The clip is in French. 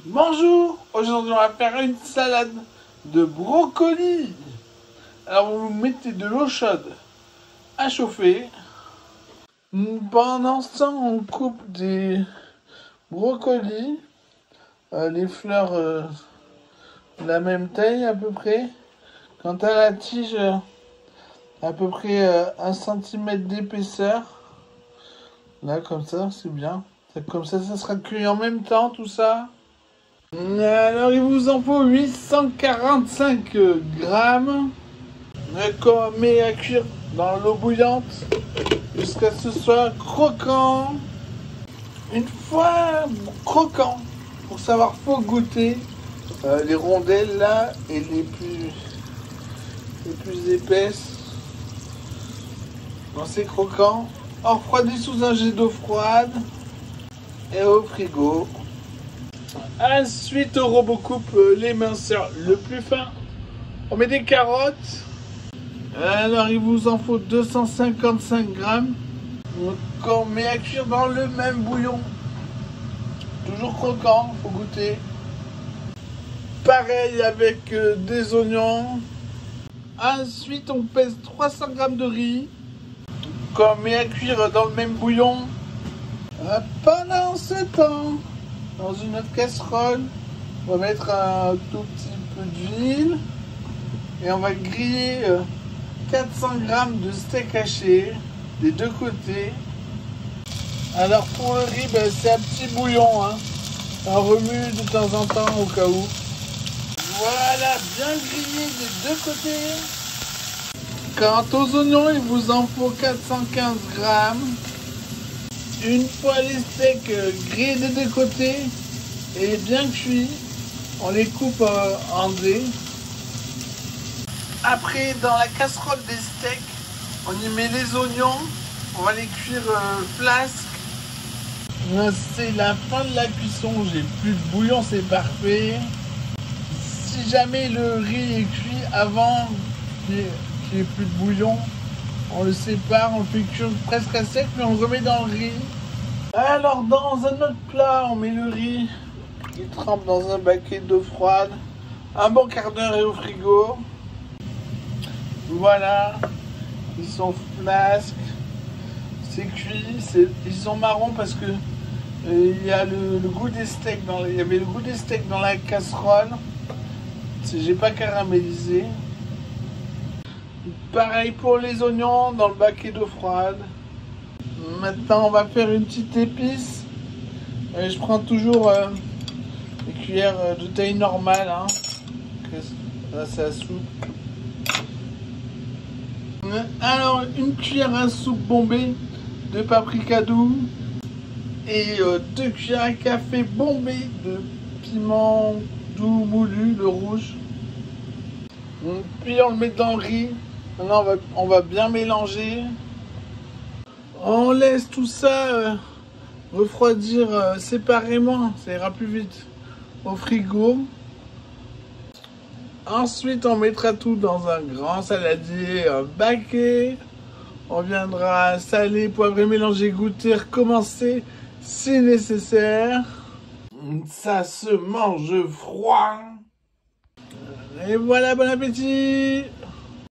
Bonjour, aujourd'hui on va faire une salade de brocoli. Alors vous mettez de l'eau chaude à chauffer. Pendant ce temps on coupe des brocolis, les fleurs de la même taille à peu près. Quant à la tige, à peu près 1 cm d'épaisseur. Là comme ça c'est bien. Comme ça sera cuit en même temps tout ça. Alors il vous en faut 845 grammes qu'on met à cuire dans l'eau bouillante jusqu'à ce que ce soit croquant. Une fois croquant, pour savoir, faut goûter les rondelles là et les plus épaisses. Quand c'est croquant, on refroidit sous un jet d'eau froide et au frigo. Ensuite, au robot coupe l'éminceur le plus fin. On met des carottes. Alors, il vous en faut 255 grammes. Donc, on met à cuire dans le même bouillon. Toujours croquant, faut goûter. Pareil avec des oignons. Ensuite, on pèse 300 grammes de riz. Qu'on met à cuire dans le même bouillon. Pendant ce temps, dans une autre casserole, on va mettre un tout petit peu d'huile et on va griller 400 grammes de steak haché des deux côtés. Alors pour le riz, c'est un petit bouillon, hein. On remue de temps en temps au cas où. Voilà, bien grillé des deux côtés. Quant aux oignons, il vous en faut 415 grammes. Une fois les steaks grillés des deux côtés et bien cuits, on les coupe en dés. Après, dans la casserole des steaks, on y met les oignons, on va les cuire flasque. C'est la fin de la cuisson, j'ai plus de bouillon, c'est parfait. Si jamais le riz est cuit avant qu'il n'y ait plus de bouillon, on le sépare, on le fait cuire presque à sec, puis on le remet dans le riz. Alors dans un autre plat, on met le riz, il trempe dans un baquet d'eau froide, un bon quart d'heure et au frigo. Voilà, ils sont flasques, c'est cuit, ils sont marrons parce que il y a le goût des steaks, il y avait le goût des steaks dans la casserole. J'ai pas caramélisé. Pareil pour les oignons dans le baquet d'eau froide. Maintenant, on va faire une petite épice. Je prends toujours les cuillères de taille normale. Hein. Là, c'est la soupe. Alors, une cuillère à soupe bombée de paprika doux et 2 cuillères à café bombées de piment doux moulu, le rouge. Puis on le met dans le riz. Maintenant, on va bien mélanger. On laisse tout ça refroidir séparément, ça ira plus vite, au frigo. Ensuite, on mettra tout dans un grand saladier, un baquet. On viendra saler, poivrer, mélanger, goûter, recommencer si nécessaire. Ça se mange froid. Et voilà, bon appétit!